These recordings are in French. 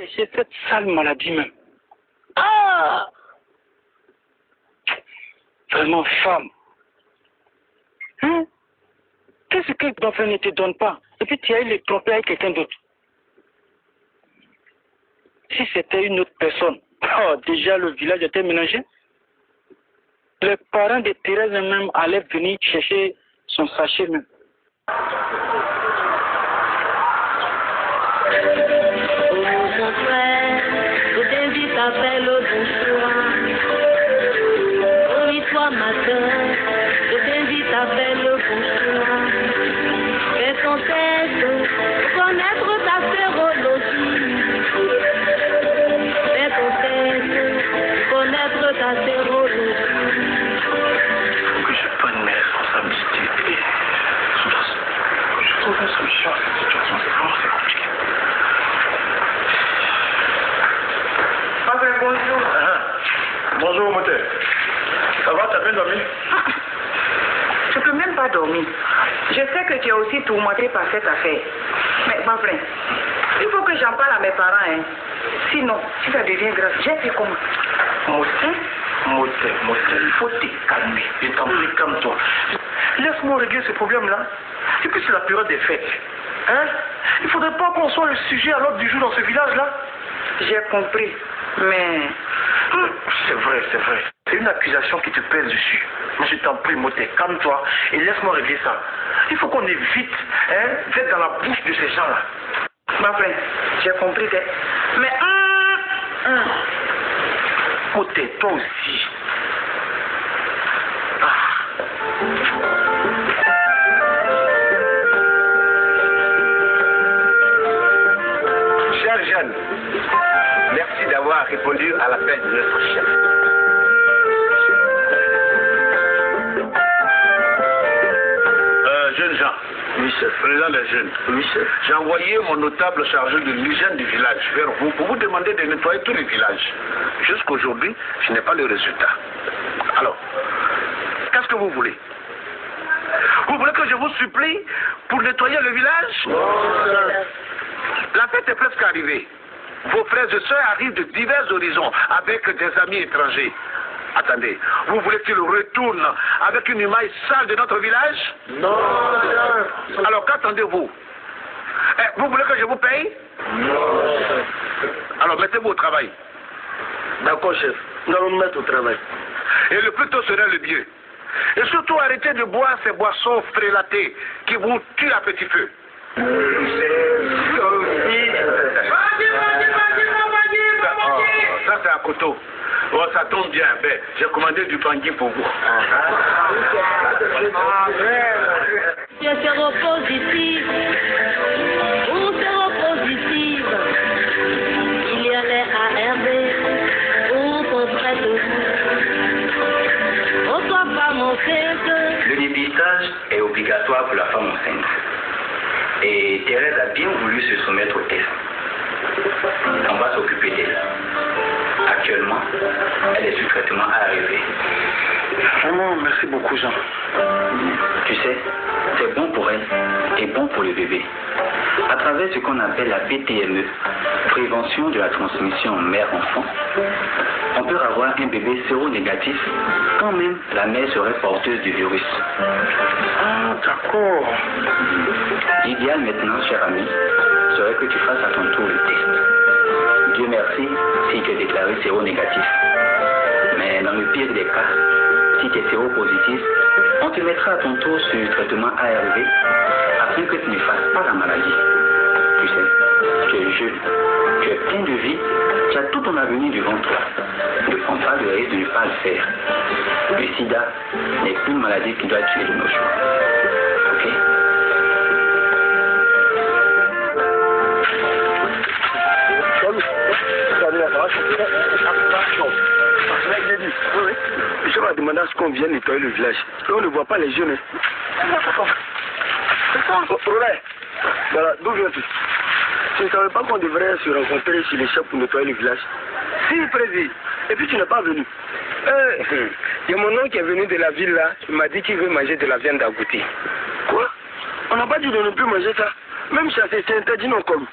chercher cette sale maladie même. Ah! Vraiment, femme. Hein? Qu'est-ce que l'enfant ne te donne pas? Et puis tu as eu le tromper avec quelqu'un d'autre. Si c'était une autre personne, oh, déjà le village était mélangé. Les parents de Thérèse même allaient venir chercher son sachet même. Oh mon frère, je t'invite à faire le bon choix. Oh oui, toi ma soeur, je t'invite à faire le bon choix. Fais ton test, connaître ta sérologie. Fais ton test, connaître ta sérologie. Faut que je prenne mes responsabilités et je trouve une solution à cette situation. C'est vraiment très compliqué. Bonjour. Bonjour, moteur. Ça va, t'as bien dormi? Je peux même pas dormir. Je sais que tu es aussi tourmenté par cette affaire. Mais ma frère, il faut que j'en parle à mes parents. Hein. Sinon, si ça devient grave, j'ai fait comment? Moteur, il faut te calmer. Je t'en prie, calme-toi. Laisse-moi régler ce problème-là. Et puis c'est la période des fêtes. Hein? Il ne faudrait pas qu'on soit le sujet à l'ordre du jour dans ce village-là. J'ai compris, mais... C'est vrai. C'est une accusation qui te pèse dessus. Mais je t'en prie, moteur, calme-toi et laisse-moi régler ça. Il faut qu'on évite d'être dans la bouche de ces gens-là. Ma frère, j'ai compris que... Mais... Moteur, toi aussi. Cher jeune, merci d'avoir répondu à l'appel de notre chef. Jeunes gens, oui, chef. Président des jeunes, oui, chef. J'ai envoyé mon notable chargé de l'hygiène du village vers vous pour vous demander de nettoyer tous les villages. Jusqu'aujourd'hui, je n'ai pas le résultat. Alors, qu'est-ce que vous voulez? Vous voulez que je vous supplie pour nettoyer le village? Non, chef. La fête est presque arrivée. Vos frères et sœurs arrivent de divers horizons avec des amis étrangers. Attendez, vous voulez qu'ils retournent avec une image sale de notre village? Non, chef. Alors qu'attendez-vous? Vous voulez que je vous paye? Non, chef. Alors mettez-vous au travail. D'accord, chef. Nous allons nous mettre au travail. Et le plus tôt serait le mieux. Et surtout arrêtez de boire ces boissons frélatées qui vous tuent à petit feu. Ça c'est un couteau. Oh, ça tombe bien. Ben, j'ai commandé du bangui pour vous. Tu es séropositif ou séropositive. Il y a les ARV ou qu'on traite on soit femme enceinte. Le dépistage est obligatoire pour la femme enceinte. Et Thérèse a bien voulu se soumettre au test. On va s'occuper d'elle. Actuellement, elle est sous traitement ARV. Vraiment, merci beaucoup, Jean. Tu sais, c'est bon pour elle et bon pour le bébé. À travers ce qu'on appelle la PTME, prévention de la transmission mère-enfant, on peut avoir un bébé séronégatif quand même la mère serait porteuse du virus. Ah, d'accord. L'idéal maintenant, cher ami, serait que tu fasses à ton tour le test. Dieu merci si tu es déclaré séronégatif. Mais dans le pire des cas, si tu es séropositif, on te mettra à ton tour sur le traitement ARV afin que tu ne fasses pas la maladie. Tu sais, tu es jeune, tu es plein de vie, tu as tout ton avenir devant toi. Ne prends pas le risque de ne pas le faire. Le sida n'est plus une maladie qui doit tuer de nos jours. Ok? Je vais demander à ce qu'on vienne nettoyer le village. Et on ne voit pas les jeunes. Roland, voilà, d'où viens-tu? Tu ne savais pas qu'on devrait se rencontrer chez les chefs pour nettoyer le village? Si, président. Et puis tu n'es pas venu. Il y a mon oncle qui est venu de la ville là. Il m'a dit qu'il veut manger de la viande d'agouti. Quoi? On n'a pas dit de ne plus manger ça. Même chasser, c'est interdit non comme.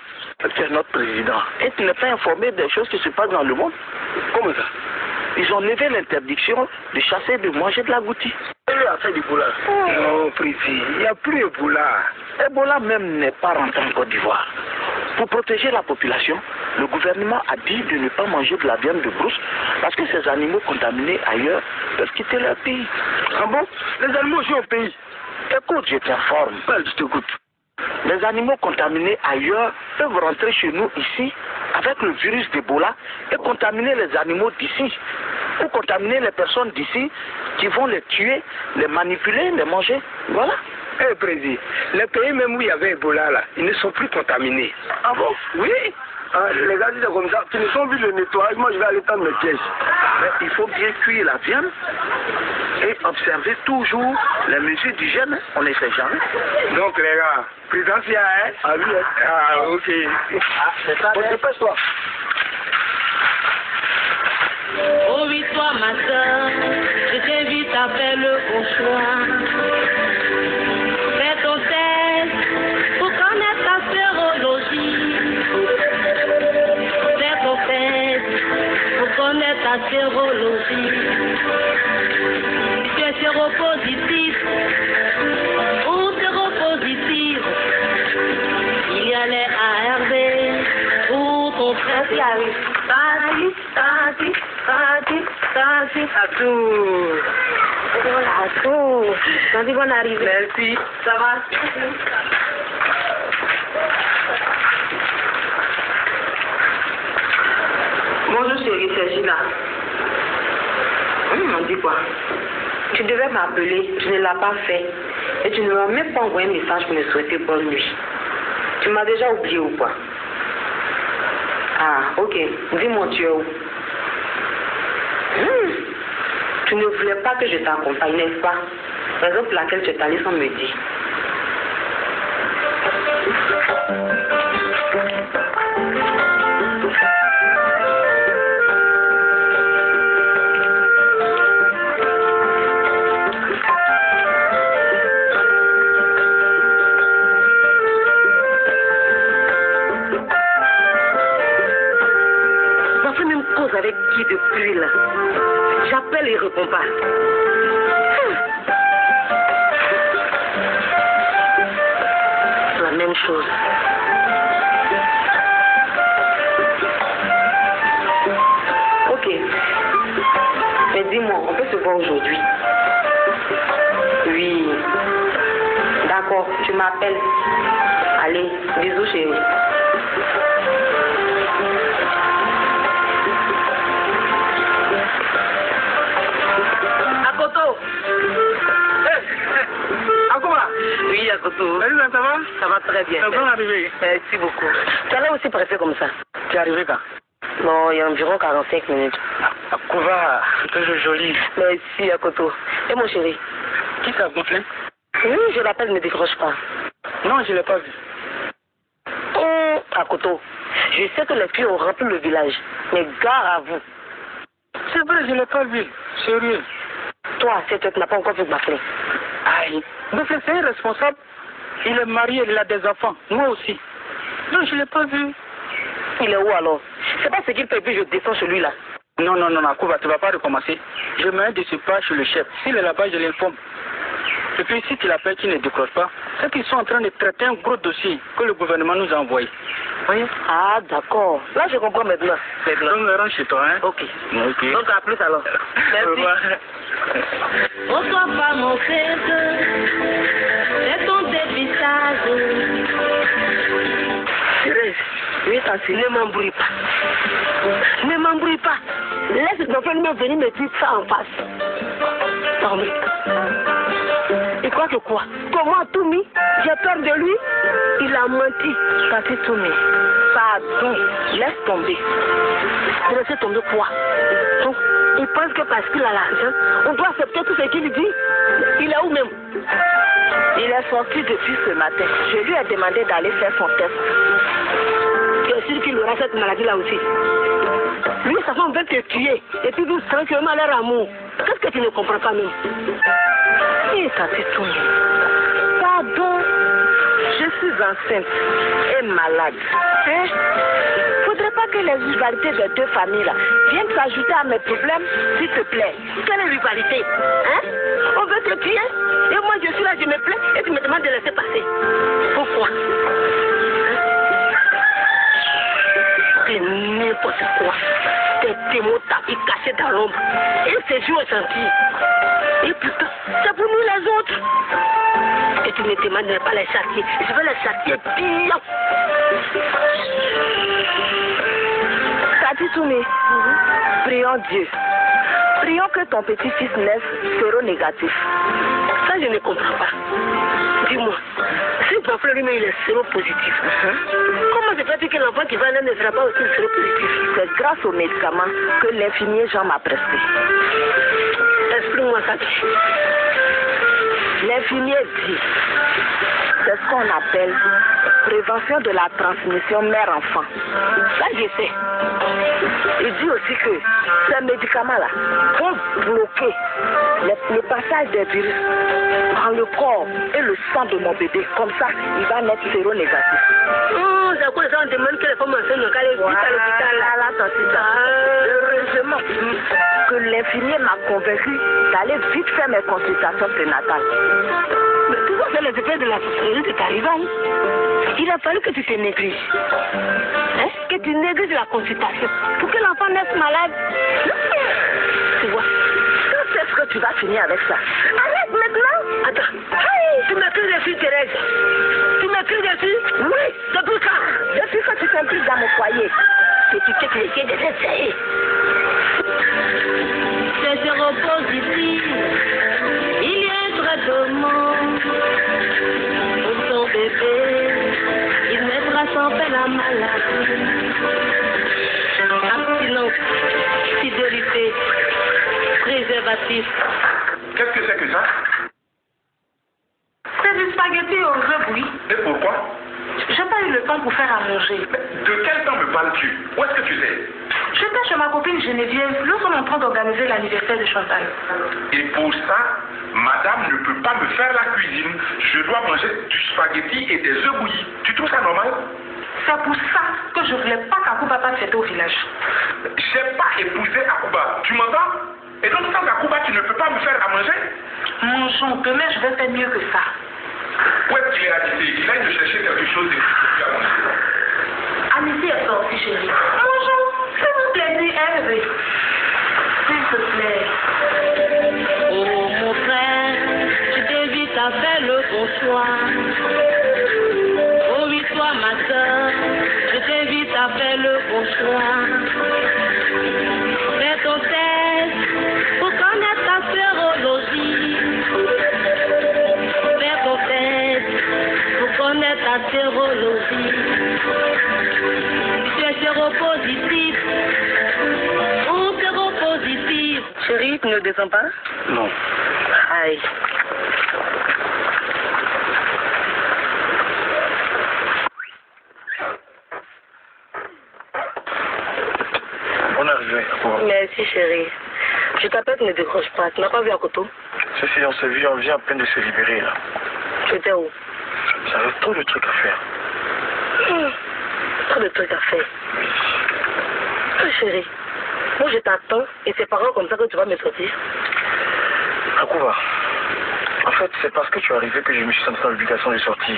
Tu es notre président. Et tu n'es pas informé des choses qui se passent dans le monde. Comment ça? Ils ont levé l'interdiction de chasser et de manger de l'agouti. Il a fait d'Ebola. Non, président, il n'y a plus Ebola. Ebola même n'est pas rentré en Côte d'Ivoire. Pour protéger la population, le gouvernement a dit de ne pas manger de la viande de brousse parce que ces animaux contaminés ailleurs peuvent quitter leur pays. Ah bon? Les animaux sont au pays. Écoute, je t'informe. Je t'écoute. Les animaux contaminés ailleurs peuvent rentrer chez nous ici avec le virus d'Ebola et contaminer les animaux d'ici ou contaminer les personnes d'ici qui vont les tuer, les manipuler, les manger. Voilà. Eh, président, les pays même où il y avait Ebola là, ils ne sont plus contaminés. Ah bon? Oui. Les gars disent comme ça, tu ne sont vu le nettoyage, moi je vais aller tendre mes pièges. Mais il faut bien cuire la viande et observer toujours les mesures d'hygiène, on ne sait jamais. Donc les gars, présidentiel, hein? Ah oui, hein? Ah ok. Ah, c'est ça, bon, dépêche-toi. Oh oui, toi ma soeur, je t'invite à faire le bon choix. Fais ton test pour connaître ta sérologie. Fais ton test pour connaître ta sérologie. Si tu es séropositif ou séropositif, il y a les ARV ou ton frère qui arrive. Nanti bonne arrivée. Merci. Ça va? Bonjour chérie, c'est Gina. On dit quoi? Tu devais m'appeler, tu ne l'as pas fait. Et tu ne m'as même pas envoyé un message pour me souhaiter bonne nuit. Tu m'as déjà oublié ou quoi? Ah, ok. Dis-moi, tu es où? Tu ne voulais pas que je t'accompagne, n'est-ce pas? Raison pour laquelle tu es allé sans me dire. Ça fait même cause avec qui depuis là? J'appelle et il ne répond pas. La même chose. Ok. Mais dis-moi, on peut se voir aujourd'hui? Oui. D'accord, tu m'appelles. Allez, bisous chérie. Akoto. Encore? Oui, Akoto. Salut, ça va? Ça va très bien. C'est bon arrivé. Merci beaucoup. Tu allais aussi presser comme ça? Tu es arrivé quand? Non, il y a environ 45 minutes. Kouva, c'est joli. Merci, Akoto. Et mon chéri? Qui t'a gonflé? Oui, je l'appelle, ne décroche pas. Non, je ne l'ai pas vu. Akoto, je sais que les filles ont rempli le village, mais gare à vous. C'est vrai, je ne l'ai pas vu. Sérieux. Toi, tu n'as pas encore vu m'appeler. Aïe. Donc c'est irresponsable. Il est marié, il a des enfants. Moi aussi. Non, je ne l'ai pas vu. Il est où alors? C'est pas ce qu'il fait, puis je descends chez lui là. Non, Kouva, tu ne vas pas recommencer. Je mets de ce pas chez le chef. S'il est là-bas, je l'informe. Et puis si tu l'appelles, qui ne décroche pas, c'est qu'ils sont en train de traiter un gros dossier que le gouvernement nous a envoyé. Oui. Ah, d'accord. Là, je comprends maintenant. Donc, rentre chez toi, hein? Ok. Ok. Donc, à plus alors. Merci. Reçois pas mon fils, c'est ton dépistage. Thérèse, oui, Tansi, ne m'embrouille pas. Ne m'embrouille pas. Laisse ton frère me venir me dire ça en face. Pardon. Il croit que quoi? Comment Toumi? J'ai peur de lui? Il a menti. Tansi Toumi. Pardon. Laisse tomber. Laissez tomber quoi? Donc, il pense que parce qu'il a l'argent, on doit accepter tout ce qu'il dit. Il est où même? Il est sorti depuis ce matin. Je lui ai demandé d'aller faire son test. Tu es sûr qu'il aura cette maladie-là aussi? Lui, sa femme veut te tuer. Et puis vous tranquillement leur amour. Qu'est-ce que tu ne comprends pas même? Et ça c'est tout. Pardon. Je suis enceinte et malade. Hein? Faudrait pas que les rivalités de deux familles là viennent s'ajouter à mes problèmes, s'il te plaît. Quelle rivalité? Hein? On veut te tuer et moi je suis là, je me plains et tu me demandes de laisser passer. Pourquoi? C'est n'importe quoi. Tes mots tapis cachés dans l'ombre. Et ces jours sentis. Et putain, c'est pour nous les autres. Et tu me demandes de ne pas les châtier. Je vais les châtier bien. Tati Toumé, prions Dieu. Prions que ton petit-fils naisse séronégatif. Ça, je ne comprends pas. Dis-moi, si ton frère lui-même il est séropositif, comment se fait-il que l'enfant qui va naître ne sera pas aussi séropositif? C'est grâce aux médicaments que l'infirmier Jean m'a prescrit. Explique-moi ça. L'infirmier dit, c'est ce qu'on appelle prévention de la transmission mère-enfant. Ça, je sais. Il dit aussi que ces médicaments-là vont bloquer le passage des virus dans le corps et le sang de mon bébé. Comme ça, il va naître séronégatif. Oh, c'est quoi ça? On demande que les femmes enceintes n'ont qu'à aller vite à l'hôpital. Heureusement que l'infirmier m'a convaincu d'aller vite faire mes consultations prénatales. Mais tout ça, c'est les effets de la sorcellerie de ta rivale. Il a fallu que tu te négliges. Hein? Que tu négliges la consultation pour que l'enfant naisse malade. Tu vois, quand est-ce que tu vas finir avec ça? Arrête maintenant. Attends. Hey, tu m'écris dessus, Thérèse. Tu m'écris dessus? Oui, depuis quand? Depuis que tu t'impliques dans mon foyer. Et tu t'es essayé de l'essayer. C'est séropositif. Il y a un traitement pour ton bébé. Il mettra sans peine la maladie. Abstinence, fidélité, préservatif. Qu'est-ce que c'est que ça? C'est du spaghetti aux œufs bouillis. Et pourquoi? J'ai pas eu le temps pour faire à manger. Mais de quel temps me parles-tu? Où est-ce que tu es? J'étais chez ma copine Geneviève. Nous sommes en train d'organiser l'anniversaire de Chantal. Et pour ça, madame ne peut pas me faire la cuisine. Je dois manger du spaghetti et des œufs bouillis. Tu trouves ça normal? C'est pour ça que je voulais pas qu'Akouba passe fêter au village. J'ai pas épousé Akouba. Tu m'entends? Et donc sans Akouba, tu ne peux pas me faire à manger? Mangeons, demain je vais faire mieux que ça. Où est-ce qu'il est habité? Il aille me chercher quelque chose de plus à manger. Amici est sorti, chérie. Mangeons, fais-nous plaisir, Hervé. S'il te plaît. Oh mon frère, je t'invite à faire le bon choix. Oh oui, toi ma soeur, je t'invite à faire le bon choix. Fais ton test pour connaître ta sérologie. Fais ton test pour connaître ta sérologie. Si tu es séropositif ou séropositif. Chérie, tu ne descends pas? Non. Aïe. Bonne arrivée. Merci chérie. Je t'appelle, ne décroche pas. Tu n'as pas vu un couteau? Si, on s'est vu, on vient à peine de se libérer là. Tu étais où? J'avais trop de trucs à faire. Trop de trucs à faire. Ah, chérie, moi je t'attends et c'est par an comme ça que tu vas me sortir. Akouba, en fait, c'est parce que tu es arrivé que je me suis senti dans l'obligation de sortir.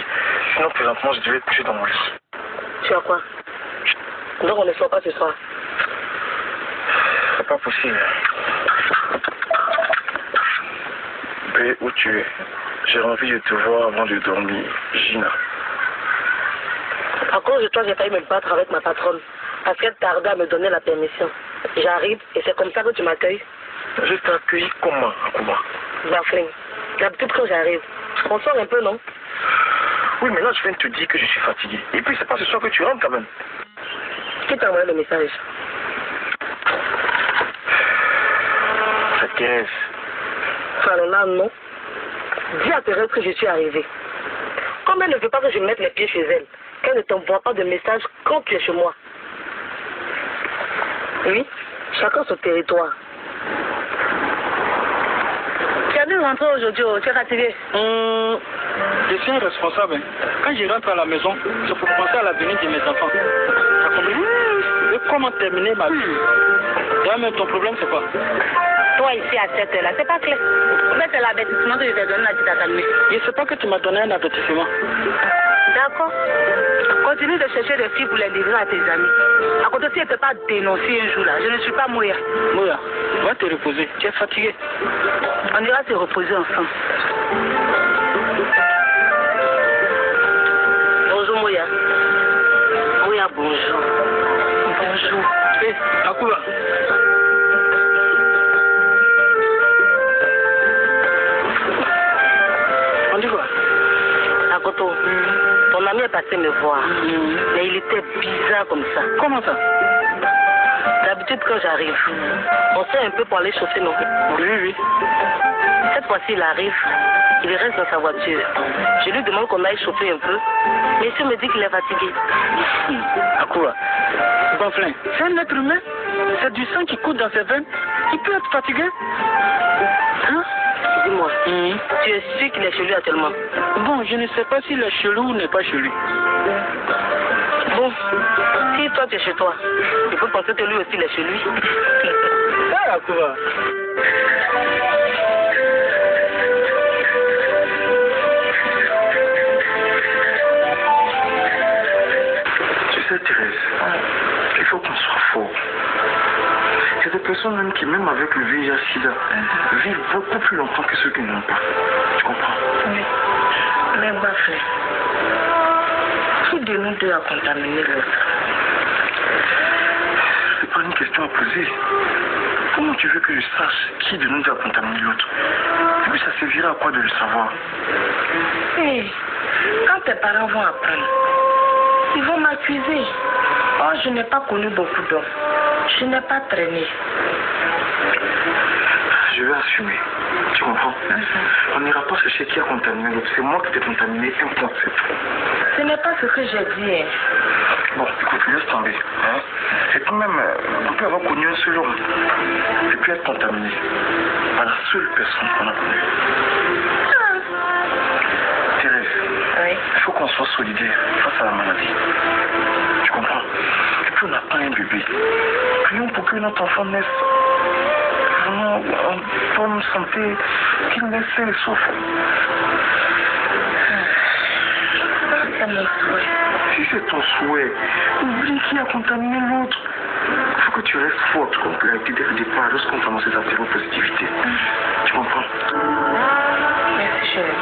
Sinon, présentement, je devais être couché dans mon lit. Tu as quoi? Donc on ne sort pas ce soir. C'est pas possible. Paix où tu es. J'ai envie de te voir avant de dormir, Gina. À cause de toi, j'ai failli me battre avec ma patronne. Parce qu'elle tardait à me donner la permission. J'arrive et c'est comme ça que tu m'accueilles. Je t'ai accueilli comment, Akouba? Bafling. D'habitude quand j'arrive, on sort un peu, non? Oui, mais là, je viens de te dire que je suis fatigué. Et puis, c'est pas ce soir que tu rentres quand même. Qui t'a envoyé le message? C'est Thérèse. Alors là, non. Dis à Thérèse que je suis arrivée. Comme elle ne veut pas que je mette les pieds chez elle, qu'elle ne t'envoie pas de message quand tu es chez moi. Oui, chacun son territoire. Tu as dû rentrer aujourd'hui, tu es fatigué? Je suis un responsable. Quand je rentre à la maison, c'est pour penser à l'avenir de mes enfants. Tu as compris? Et comment terminer ma vie? Et même ton problème, c'est quoi? Toi ici à cette heure-là, c'est pas clair. Mais c'est l'avertissement que je t'ai donné à ta calmer. Je ne sais pas que tu m'as donné un avertissement. D'accord. Continue de chercher des filles pour les livrer à tes amis. À côté, si elle ne peut pas dénoncer un jour là, je ne suis pas Moya. Moya, va te reposer. Tu es fatigué. On ira se reposer ensemble. Bonjour Moya. Moya, bonjour. Bonjour. Hé, Akuba. On dit quoi? Akoto, ton ami est passé me voir. Mais il était bizarre comme ça. Comment ça? D'habitude, quand j'arrive, on sait un peu pour aller chauffer nos... Oui, oui. Cette fois-ci, il arrive, il reste dans sa voiture. Je lui demande qu'on aille chauffer un peu. Mais il me dit qu'il est fatigué. Akuba, Banflin, c'est un être humain. C'est du sang qui coule dans ses veines. Il peut être fatigué. Hein? Dis-moi, tu es sûr qu'il est chez lui actuellement? Bon, je ne sais pas s'il est chez lui ou n'est pas chez lui. Bon, si toi tu es chez toi, il faut penser que lui aussi il est chez lui. Ah, Akuba. Tu sais, Thérèse, il faut qu'on soit fort. Il y a des personnes même qui, même avec le VIH-Sida, vivent beaucoup plus longtemps que ceux qui n'ont pas. Tu comprends? Oui. Mais Baflé, qui de nous deux a contaminé l'autre? C'est pas une question à poser. Comment tu veux que je sache qui de nous deux a contaminé l'autre? Et puis ça servira à quoi de le savoir? Hey, quand tes parents vont apprendre, ils vont m'accuser. Oh, je n'ai pas connu beaucoup d'hommes. Je n'ai pas traîné. Je vais assumer. Tu comprends? On n'ira pas chercher qui a contaminé l'autre. C'est moi qui t'ai contaminé, un concept. Ce n'est pas ce que j'ai dit. Hein. Bon, écoute, laisse tomber. Hein? Et tout de même, on peut avoir connu un seul homme et puis être contaminé par la seule personne qu'on a connue. Thérèse, oui. Il faut qu'on soit solidaire face à la maladie. Tu comprends? Et puis on n'a pas un bébé. Prions pour que notre enfant naisse vraiment en bonne santé, qu'il naisse et souffre. C'est mon souhait. Si c'est ton souhait, oublie qui a contaminé l'autre. Il faut que tu restes forte comme tu l'as été dès le départ lorsqu'on commence à séropositivité. Tu comprends? Merci chérie.